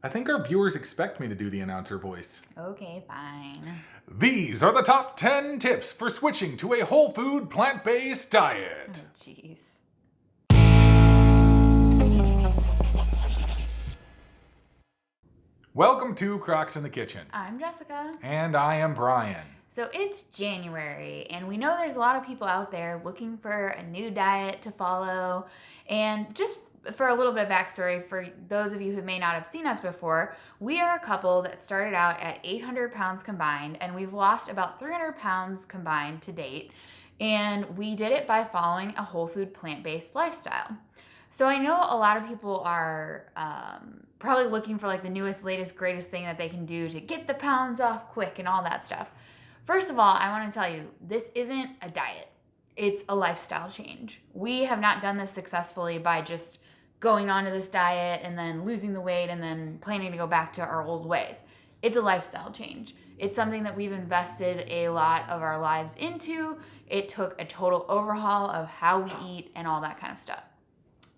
I think our viewers expect me to do the announcer voice. Okay, fine. These are the top 10 tips for switching to a whole food plant-based diet. Oh, jeez. Welcome to Crocs in the Kitchen. I'm Jessica. And I am Brian. So it's January, and we know there's a lot of people out there looking for a new diet to follow. And just for a little bit of backstory, for those of you who may not have seen us before, we are a couple that started out at 800 pounds combined, and we've lost about 300 pounds combined to date. And we did it by following a whole food plant-based lifestyle. So I know a lot of people are probably looking for like the newest, latest, greatest thing that they can do to get the pounds off quick and all that stuff. First of all, I want to tell you, this isn't a diet. It's a lifestyle change. We have not done this successfully by just going onto this diet and then losing the weight and then planning to go back to our old ways. It's a lifestyle change. It's something that we've invested a lot of our lives into. It took a total overhaul of how we eat and all that kind of stuff.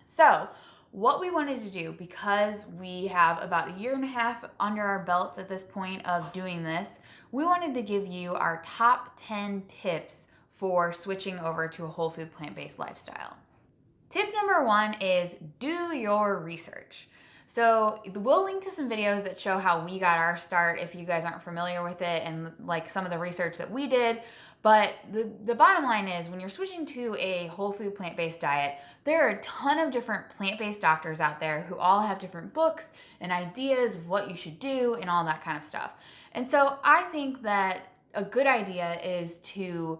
So what we wanted to do, because we have about a year and a half under our belts at this point of doing this, we wanted to give you our top 10 tips for switching over to a whole food plant-based lifestyle. Tip number 1 is do your research. So we'll link to some videos that show how we got our start if you guys aren't familiar with it and like some of the research that we did. But the bottom line is when you're switching to a whole food plant-based diet, there are a ton of different plant-based doctors out there who all have different books and ideas of what you should do and all that kind of stuff. And so I think that a good idea is to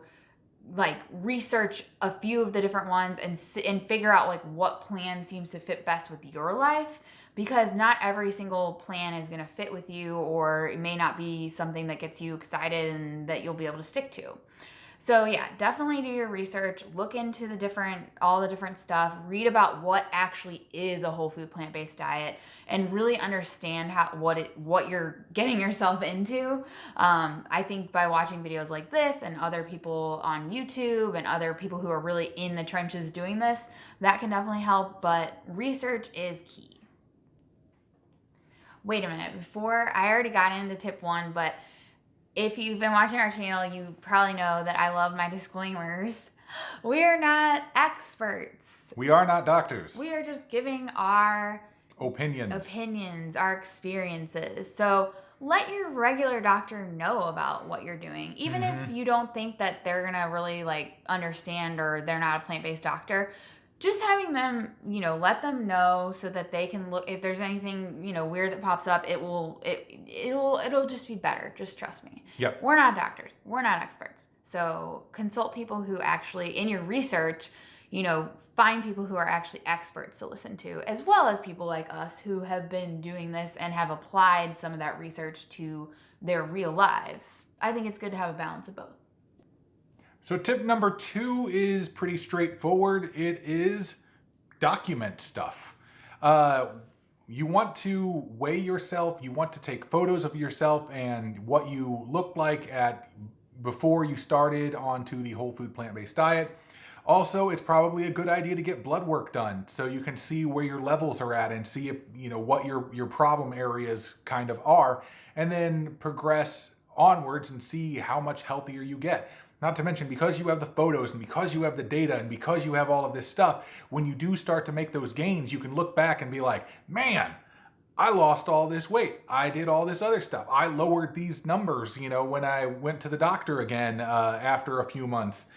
like research a few of the different ones and figure out like what plan seems to fit best with your life, because not every single plan is going to fit with you, or it may not be something that gets you excited and that you'll be able to stick to. So yeah, definitely do your research, look into all the different stuff, read about what actually is a whole food plant-based diet, and really understand what you're getting yourself into. I think by watching videos like this and other people on YouTube and other people who are really in the trenches doing this, that can definitely help, but research is key. Wait a minute, I already got into tip 1, but if you've been watching our channel, you probably know that I love my disclaimers. We are not experts. We are not doctors. We are just giving our opinions, our experiences. So let your regular doctor know about what you're doing. Even if you don't think that they're gonna really like understand, or they're not a plant-based doctor, just having them, let them know so that they can look, if there's anything, weird that pops up, it'll just be better. Just trust me. Yep. We're not doctors. We're not experts. So consult people who actually, in your research, find people who are actually experts to listen to, as well as people like us who have been doing this and have applied some of that research to their real lives. I think it's good to have a balance of both. So tip number 2 is pretty straightforward. It is document stuff. You want to weigh yourself. You want to take photos of yourself and what you looked like before you started onto the whole food plant-based diet. Also, it's probably a good idea to get blood work done so you can see where your levels are at and see if what your problem areas kind of are, and then progress onwards and see how much healthier you get. Not to mention, because you have the photos and because you have the data and because you have all of this stuff, when you do start to make those gains, you can look back and be like, man, I lost all this weight. I did all this other stuff. I lowered these numbers, when I went to the doctor again after a few months.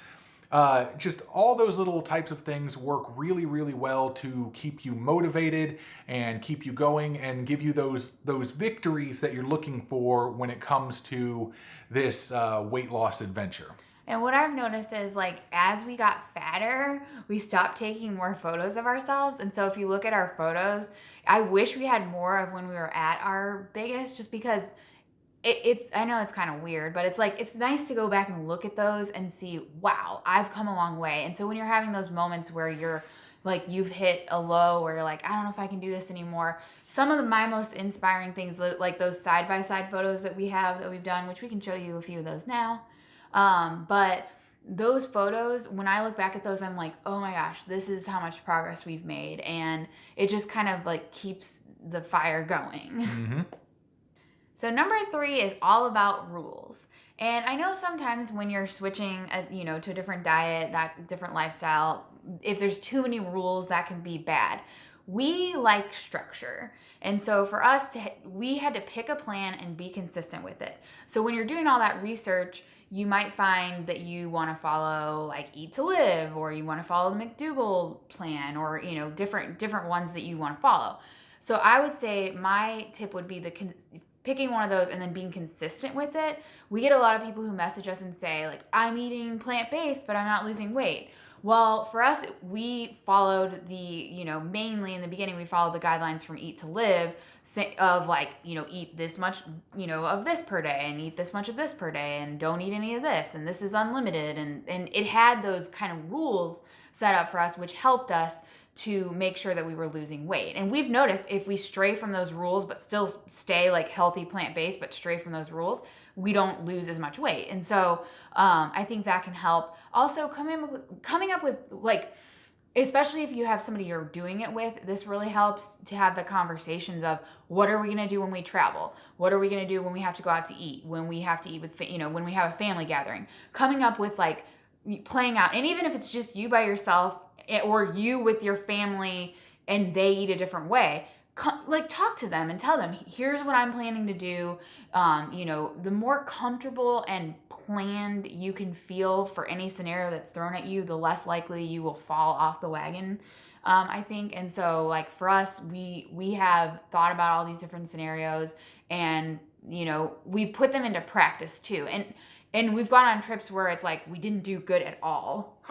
Just all those little types of things work really, really well to keep you motivated and keep you going and give you those victories that you're looking for when it comes to this weight loss adventure. And what I've noticed is, like, as we got fatter, we stopped taking more photos of ourselves. And so if you look at our photos, I wish we had more of when we were at our biggest, just because I know it's kind of weird, but it's nice to go back and look at those and see, wow, I've come a long way. And so when you're having those moments where you're like, you've hit a low where you're like, I don't know if I can do this anymore. Some of my most inspiring things, like those side-by-side photos that we've done, which we can show you a few of those now. But those photos, when I look back at those, I'm like, oh my gosh, this is how much progress we've made. And it just kind of like keeps the fire going. Mm-hmm. So number 3 is all about rules. And I know sometimes when you're switching, to a different diet, that different lifestyle, if there's too many rules, that can be bad. We like structure. And so for us, we had to pick a plan and be consistent with it. So when you're doing all that research, you might find that you want to follow like Eat to Live, or you want to follow the McDougall plan, or different ones that you want to follow. So I would say my tip would be picking one of those and then being consistent with it. We get a lot of people who message us and say like, I'm eating plant-based, but I'm not losing weight. Well, for us, we followed mainly in the beginning, we followed the guidelines from Eat to Live of like, eat this much, of this per day, and eat this much of this per day, and don't eat any of this, and this is unlimited. And it had those kind of rules set up for us, which helped us to make sure that we were losing weight. And we've noticed if we stray from those rules, but still stay like healthy plant-based, but stray from those rules, we don't lose as much weight. And so I think that can help. Also coming up with like, especially if you have somebody you're doing it with, this really helps to have the conversations of what are we going to do when we travel? What are we going to do when we have to go out to eat? When we have to eat with, when we have a family gathering, coming up with like playing out. And even if it's just you by yourself or you with your family and they eat a different way, talk to them and tell them, here's what I'm planning to do. The more comfortable and planned you can feel for any scenario that's thrown at you, the less likely you will fall off the wagon, I think. And so like for us, we have thought about all these different scenarios, and we've put them into practice too. And we've gone on trips where it's like we didn't do good at all.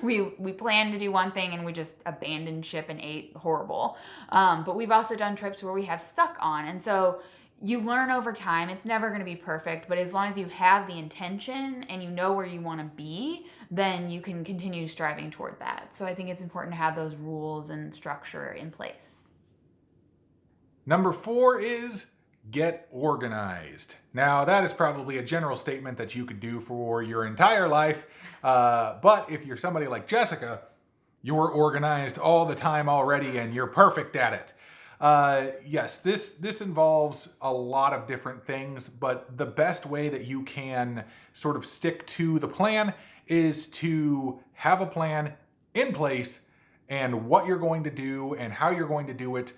we planned to do one thing and we just abandoned ship and ate horrible. But we've also done trips where we have stuck on. And so you learn over time. It's never going to be perfect, but as long as you have the intention and you know where you want to be, then you can continue striving toward that. So I think it's important to have those rules and structure in place. Number 4 is get organized. Now, that is probably a general statement that you could do for your entire life, but if you're somebody like Jessica, you're organized all the time already and you're perfect at it. Yes, this involves a lot of different things, but the best way that you can sort of stick to the plan is to have a plan in place and what you're going to do and how you're going to do it.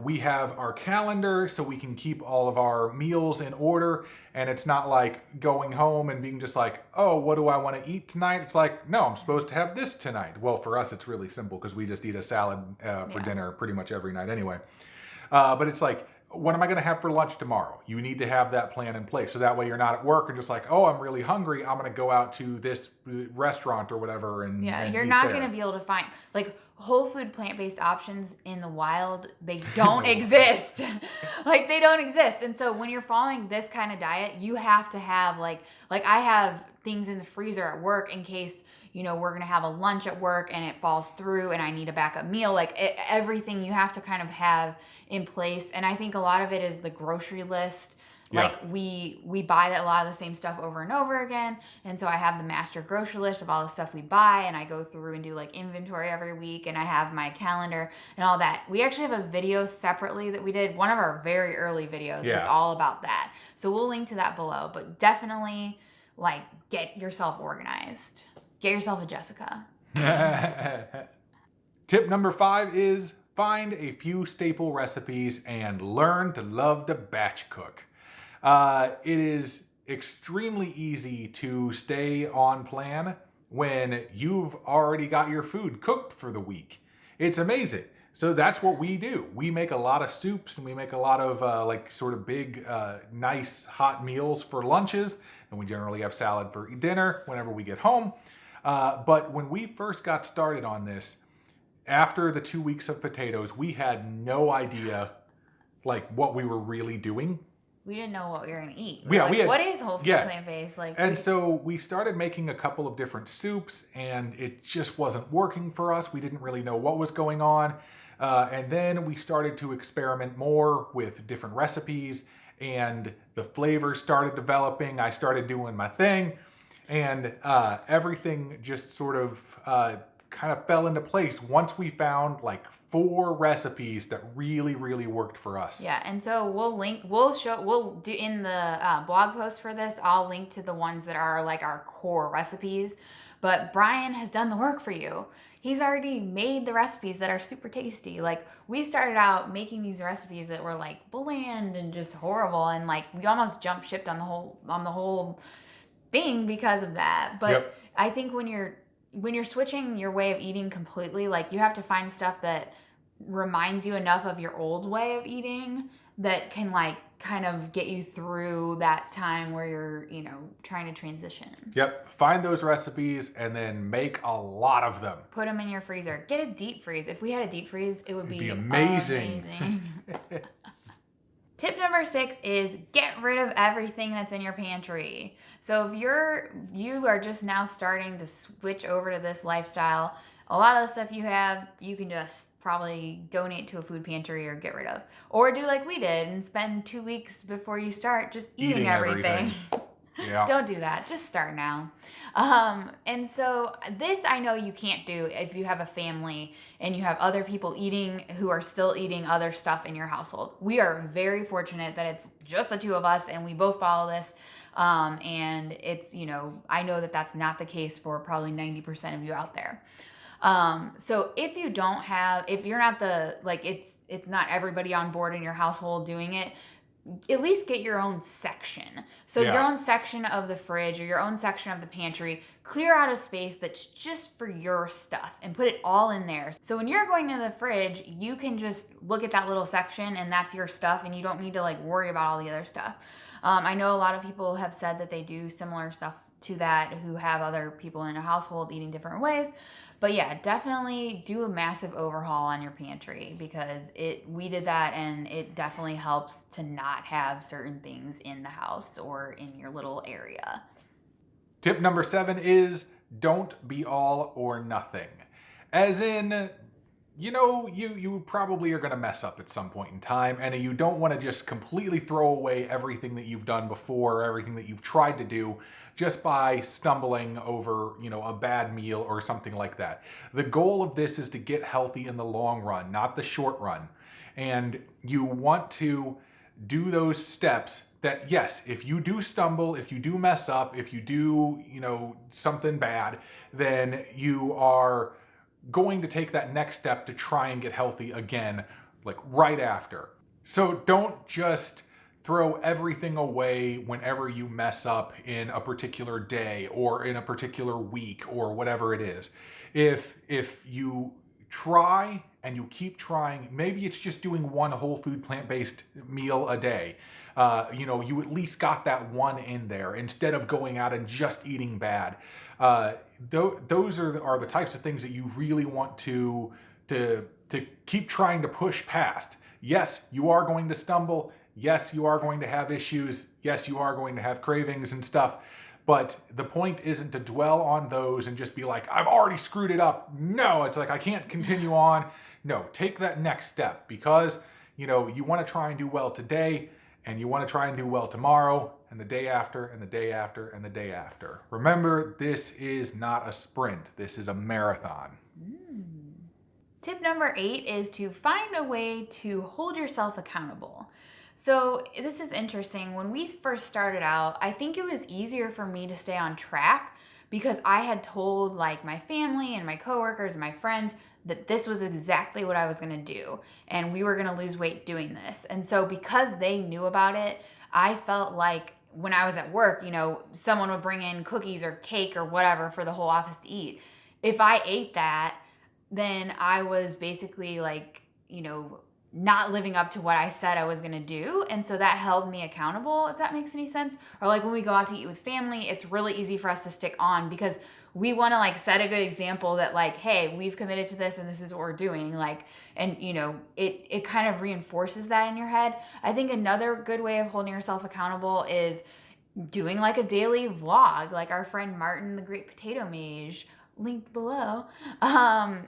We have our calendar so we can keep all of our meals in order, and it's not like going home and being just like, oh, what do I want to eat tonight? It's like, no, I'm supposed to have this tonight. Well, for us, it's really simple because we just eat a salad for dinner pretty much every night anyway. But it's like, what am I going to have for lunch tomorrow? You need to have that plan in place. So that way you're not at work and just like, oh, I'm really hungry, I'm going to go out to this restaurant or whatever. And you're not going to be able to find like whole food plant-based options in the wild. They don't exist. Like they don't exist. And so when you're following this kind of diet, you have to have like I have things in the freezer at work in case we're going to have a lunch at work and it falls through and I need a backup meal. Everything you have to kind of have in place. And I think a lot of it is the grocery list. Yeah. Like we buy a lot of the same stuff over and over again. And so I have the master grocery list of all the stuff we buy, and I go through and do like inventory every week, and I have my calendar and all that. We actually have a video separately that we did. One of our very early videos was all about that. So we'll link to that below, but definitely get yourself organized. Get yourself a Jessica. Tip number 5 is find a few staple recipes and learn to love to batch cook. It is extremely easy to stay on plan when you've already got your food cooked for the week. It's amazing. So that's what we do. We make a lot of soups and we make a lot of sort of big, nice hot meals for lunches. And we generally have salad for dinner whenever we get home. But when we first got started on this, after the 2 weeks of potatoes, we had no idea what we were really doing. We didn't know what we were going to eat. What is whole food plant-based? So we started making a couple of different soups, and it just wasn't working for us. We didn't really know what was going on. And then we started to experiment more with different recipes, and the flavors started developing. I started doing my thing, and everything just sort of kind of fell into place once we found like 4 recipes that really, really worked for us. Yeah, and so we'll do in the blog post for this, I'll link to the ones that are like our core recipes. But Brian has done the work for you. He's already made the recipes that are super tasty. Like, we started out making these recipes that were like bland and just horrible, and like we almost jump shipped on the whole thing because of that. But Yep. I think when you're switching your way of eating completely, like, you have to find stuff that reminds you enough of your old way of eating that can like kind of get you through that time where you're, trying to transition. Yep. Find those recipes and then make a lot of them. Put them in your freezer. Get a deep freeze. If we had a deep freeze, it would be amazing. Tip number 6 is get rid of everything that's in your pantry. So if you are just now starting to switch over to this lifestyle, a lot of the stuff you have, you can just probably donate to a food pantry or get rid of. Or do like we did and spend 2 weeks before you start just eating everything. Yeah. Don't do that. Just start now. And so this I know you can't do if you have a family and you have other people who are still eating other stuff in your household. We are very fortunate that it's just the 2 of us and we both follow this. And it's, I know that that's not the case for probably 90% of you out there. So if you're not it's not everybody on board in your household doing it, at least get your own section. So your own section of the fridge or your own section of the pantry, clear out a space that's just for your stuff and put it all in there. So when you're going to the fridge, you can just look at that little section and that's your stuff and you don't need to like worry about all the other stuff. I know a lot of people have said that they do similar stuff to that who have other people in a household eating different ways. But yeah, definitely do a massive overhaul on your pantry because we did that and it definitely helps to not have certain things in the house or in your little area. Tip number 7 is don't be all or nothing. As in, you probably are going to mess up at some point in time, and you don't want to just completely throw away everything that you've done before, or everything that you've tried to do just by stumbling over, a bad meal or something like that. The goal of this is to get healthy in the long run, not the short run. And you want to do those steps that, yes, if you do stumble, if you do mess up, if you do, something bad, then you are going to take that next step to try and get healthy again, like right after. So don't just throw everything away whenever you mess up in a particular day or in a particular week or whatever it is. If you try and you keep trying, maybe it's just doing one whole food plant-based meal a day. You at least got that one in there instead of going out and just eating bad. Those are the types of things that you really want to keep trying to push past. Yes, you are going to stumble. Yes, you are going to have issues. Yes, you are going to have cravings and stuff. But the point isn't to dwell on those and just be like, I've already screwed it up. No, it's like, I can't continue on. No, take that next step because, you want to try and do well today and you want to try and do well tomorrow and the day after and the day after and the day after. Remember, this is not a sprint. This is a marathon. Tip number 8 is to find a way to hold yourself accountable. So this is interesting. When we first started out, I think it was easier for me to stay on track because I had told like my family and my coworkers and my friends that this was exactly what I was going to do and we were going to lose weight doing this. And so because they knew about it, I felt like when I was at work, someone would bring in cookies or cake or whatever for the whole office to eat. If I ate that, then I was basically like, not living up to what I said I was going to do. And so that held me accountable, if that makes any sense. Or like when we go out to eat with family, it's really easy for us to stick on because we want to like set a good example that like, hey, we've committed to this and this is what we're doing. Like, and it kind of reinforces that in your head. I think another good way of holding yourself accountable is doing like a daily vlog, like our friend Martin, the Great Potato Mage, linked below.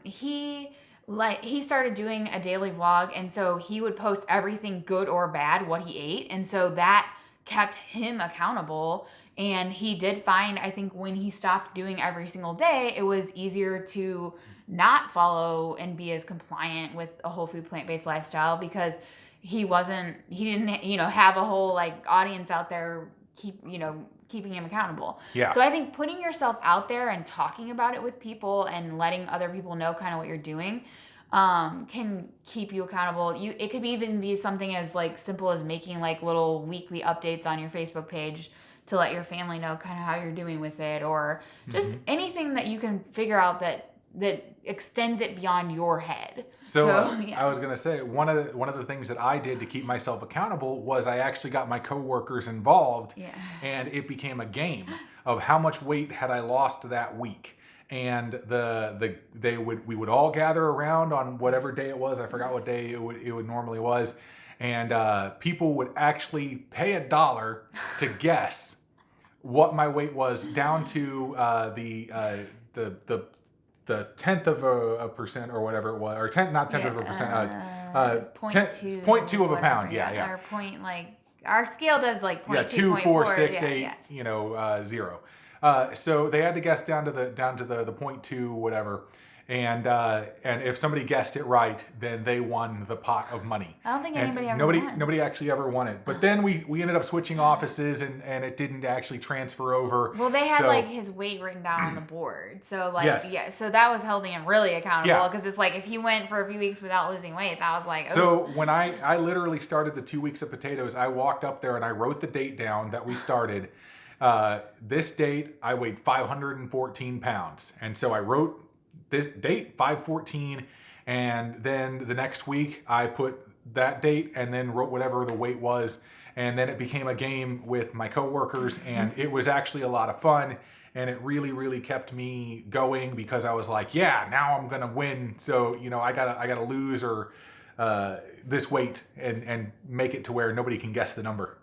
He started doing a daily vlog, and so he would post everything good or bad, what he ate, and so that kept him accountable. And he did find, I think when he stopped doing every single day, it was easier to not follow and be as compliant with a whole food plant-based lifestyle because he didn't have a whole like audience out there keeping him accountable. Yeah. So I think putting yourself out there and talking about it with people and letting other people know kind of what you're doing can keep you accountable. It could even be something as like simple as making like little weekly updates on your Facebook page to let your family know kind of how you're doing with it, or just anything that you can figure out that extends it beyond your head. So I was gonna say one of the things that I did to keep myself accountable was I actually got my coworkers involved, and it became a game of how much weight had I lost that week. And we would all gather around on whatever day it was. I forgot what day it would normally was, and people would actually pay $1 to guess what my weight was down to the tenth of a percent or whatever it was, or not tenth of a percent, 0.2 of a pound, Or point, like our scale does like 0.2, 2, 4, 6, 8, 0. 0. So they had to guess down to the 0.2 whatever, and if somebody guessed it right, then they won the pot of money. I don't think anybody ever won. Nobody actually ever won it. But then we ended up switching offices, and it didn't actually transfer over. Well, they had like his weight written down on the board, so like so that was holding him really accountable, because it's like if he went for a few weeks without losing weight, that was like. So when I literally started the 2 weeks of potatoes, I walked up there and I wrote the date down that we started. This date I weighed 514 pounds, and so I wrote this date 514, and then the next week I put that date and then wrote whatever the weight was, and then it became a game with my coworkers, and it was actually a lot of fun, and it really kept me going, because I was like, yeah, now I'm gonna win, so I gotta lose or this weight and make it to where nobody can guess the number.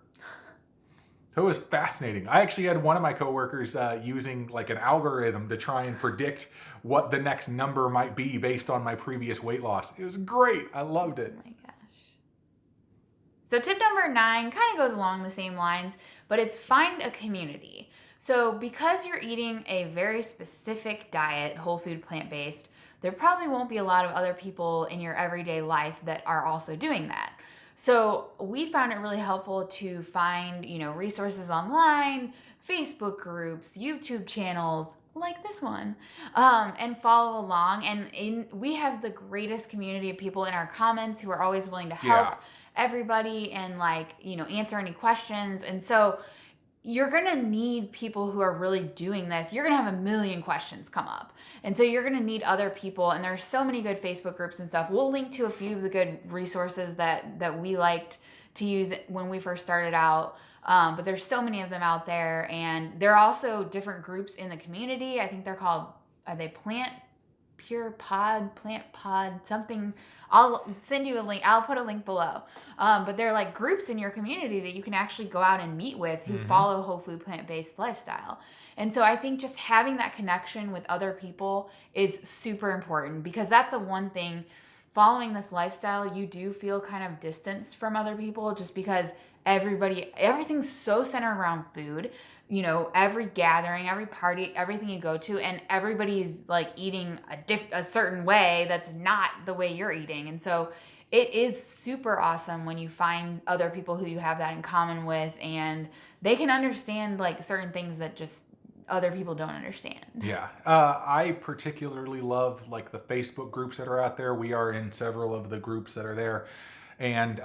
So it was fascinating. I actually had one of my coworkers using like an algorithm to try and predict what the next number might be based on my previous weight loss. It was great. I loved it. Oh my gosh. So tip number 9 kind of goes along the same lines, but it's find a community. So because you're eating a very specific diet, whole food, plant-based, there probably won't be a lot of other people in your everyday life that are also doing that. So we found it really helpful to find, resources online, Facebook groups, YouTube channels like this one, and follow along. And we have the greatest community of people in our comments who are always willing to help everybody and answer any questions. And so you're going to need people who are really doing this. You're going to have a million questions come up. And so you're going to need other people. And there's so many good Facebook groups and stuff. We'll link to a few of the good resources that we liked to use when we first started out. But there's so many of them out there. And there are also different groups in the community. I think they're called, are they Plant Pod, something. I'll send you a link. I'll put a link below. But they're like groups in your community that you can actually go out and meet with who follow whole food, plant-based lifestyle. And so I think just having that connection with other people is super important, because that's the one thing. Following this lifestyle, you do feel kind of distanced from other people, just because everything's so centered around food. Every gathering, every party, everything you go to, and everybody's like eating a certain way that's not the way you're eating. And so it is super awesome when you find other people who you have that in common with, and they can understand like certain things that just other people don't understand. Yeah. I particularly love like the Facebook groups that are out there. We are in several of the groups that are there. And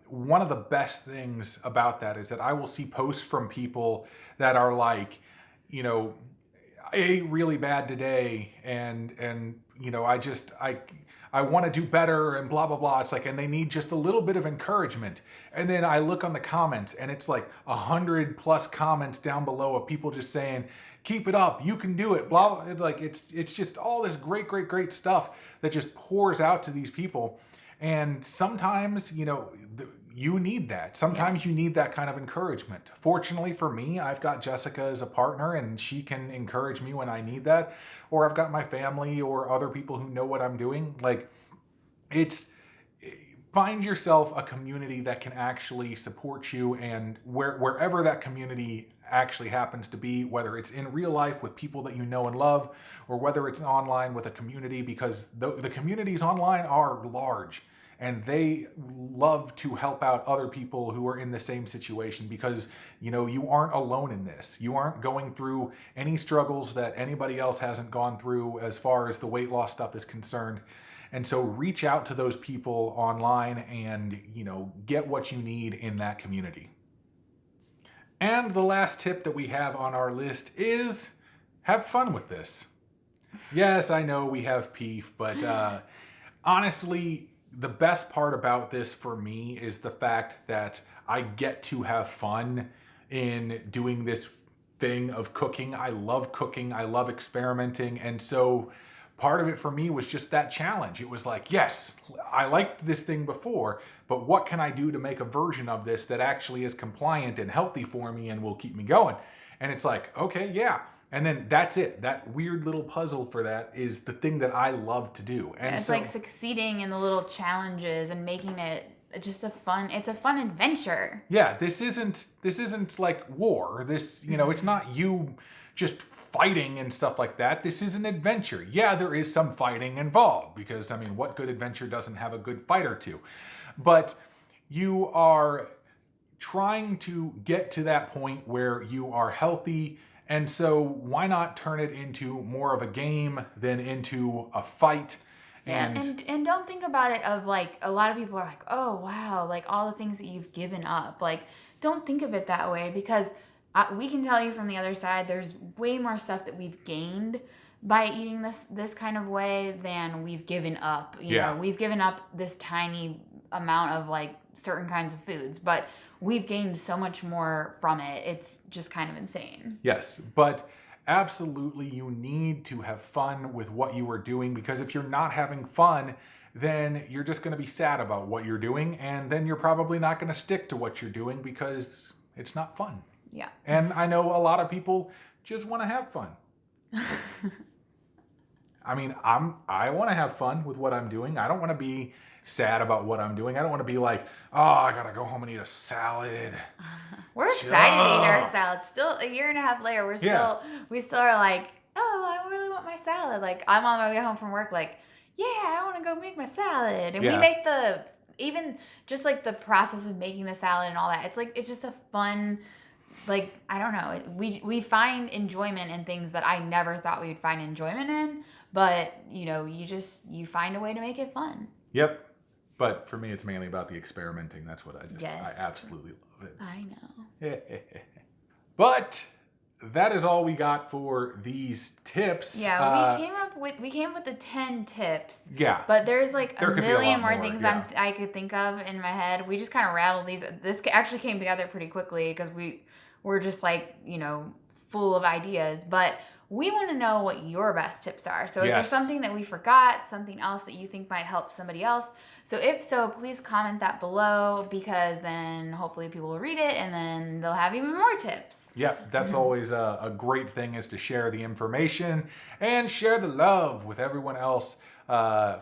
one of the best things about that is that I will see posts from people that are like, I ate really bad today, and I want to do better and blah, blah, blah. It's like, and they need just a little bit of encouragement. And then I look on the comments, and it's like 100+ comments down below of people just saying, keep it up, you can do it, blah, blah. Like it's just all this great stuff that just pours out to these people. And sometimes, you need that. Sometimes you need that kind of encouragement. Fortunately for me, I've got Jessica as a partner, and she can encourage me when I need that. Or I've got my family or other people who know what I'm doing. Like, find yourself a community that can actually support you, and wherever that community actually happens to be, whether it's in real life with people that you know and love, or whether it's online with a community, because the communities online are large and they love to help out other people who are in the same situation, because you aren't alone in this. You aren't going through any struggles that anybody else hasn't gone through as far as the weight loss stuff is concerned. And so reach out to those people online and get what you need in that community. And the last tip that we have on our list is have fun with this. Yes, I know we have PEEF, but honestly, the best part about this for me is the fact that I get to have fun in doing this thing of cooking. I love cooking. I love experimenting. And so part of it for me was just that challenge. It was like, yes, I liked this thing before, but what can I do to make a version of this that actually is compliant and healthy for me and will keep me going? And it's like, okay, yeah. And then that's it. That weird little puzzle for that is the thing that I love to do. And it's like succeeding in the little challenges and making it just it's a fun adventure. Yeah, this isn't like war. This, it's not you just fighting and stuff like that. This is an adventure. Yeah, there is some fighting involved, because what good adventure doesn't have a good fight or two? But you are trying to get to that point where you are healthy. And so why not turn it into more of a game than into a fight? And don't think about it of like, a lot of people are like, oh, wow, like all the things that you've given up. Like, don't think of it that way, because we can tell you from the other side, there's way more stuff that we've gained by eating this kind of way than we've given up. You know, we've given up this tiny amount of like certain kinds of foods, but we've gained so much more from it. It's just kind of insane. Yes, but absolutely you need to have fun with what you are doing, because if you're not having fun, then you're just going to be sad about what you're doing, and then you're probably not going to stick to what you're doing because it's not fun. Yeah. And I know a lot of people just want to have fun. I want to have fun with what I'm doing. I don't want to be sad about what I'm doing. I don't want to be like, oh, I gotta go home and eat a salad. We're excited to eat our salad. Still a year and a half later, we still are like, oh, I really want my salad. Like, I'm on my way home from work, like, yeah, I want to go make my salad. And we make even just like the process of making the salad and all that. It's like, it's just a fun, like, I don't know. We find enjoyment in things that I never thought we would find enjoyment in, but you find a way to make it fun. Yep. But for me, it's mainly about the experimenting. That's what I absolutely love it. I know. But that is all we got for these tips. Yeah, we came up with the 10 tips. Yeah. But there's like a million more things I could think of in my head. We just kind of rattled these. This actually came together pretty quickly because we're just like, full of ideas. But we want to know what your best tips are. So is there something that we forgot, something else that you think might help somebody else? So if so, please comment that below, because then hopefully people will read it and then they'll have even more tips. Yeah, that's always a great thing, is to share the information and share the love with everyone else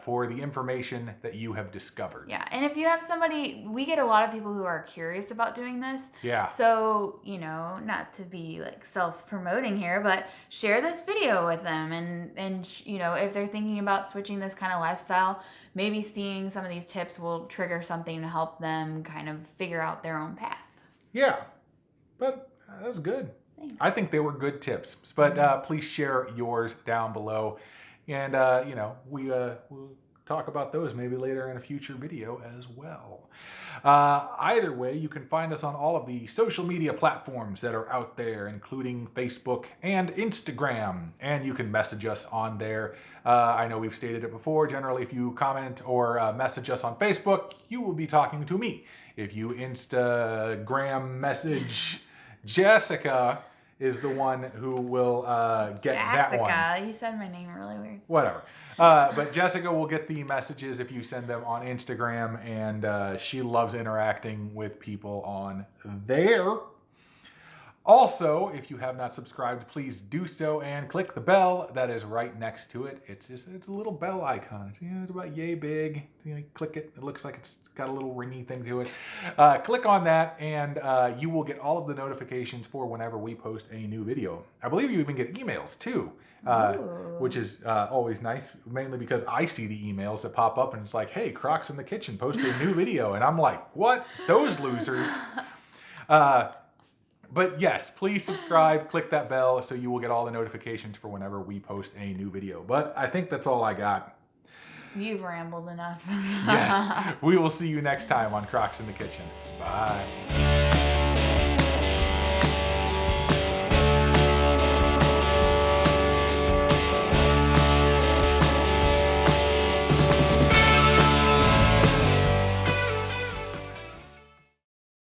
for the information that you have discovered. Yeah, and if you have somebody, we get a lot of people who are curious about doing this. Yeah. So, not to be like self-promoting here, but share this video with them, and if they're thinking about switching this kind of lifestyle, maybe seeing some of these tips will trigger something to help them kind of figure out their own path. Yeah, but that's good. Thanks. I think they were good tips, but please share yours down below. And, we'll talk about those maybe later in a future video as well. Either way, you can find us on all of the social media platforms that are out there, including Facebook and Instagram. And you can message us on there. I know we've stated it before. Generally, if you comment or message us on Facebook, you will be talking to me. If you Instagram message Jessica, is the one who will get that one. Jessica, you said my name really weird. Whatever. But Jessica will get the messages if you send them on Instagram, and she loves interacting with people on there. Also, if you have not subscribed, please do so and click the bell that is right next to it. It's a little bell icon. It's about yay big. Click it. It looks like it's got a little ringy thing to it. Click on that and you will get all of the notifications for whenever we post a new video. I believe you even get emails too, which is always nice, mainly because I see the emails that pop up and it's like, hey, Crocs in the Kitchen posted a new video. And I'm like, what? Those losers. But yes, please subscribe, click that bell so you will get all the notifications for whenever we post a new video. But I think that's all I got. You've rambled enough. Yes, we will see you next time on Crocs in the Kitchen. Bye.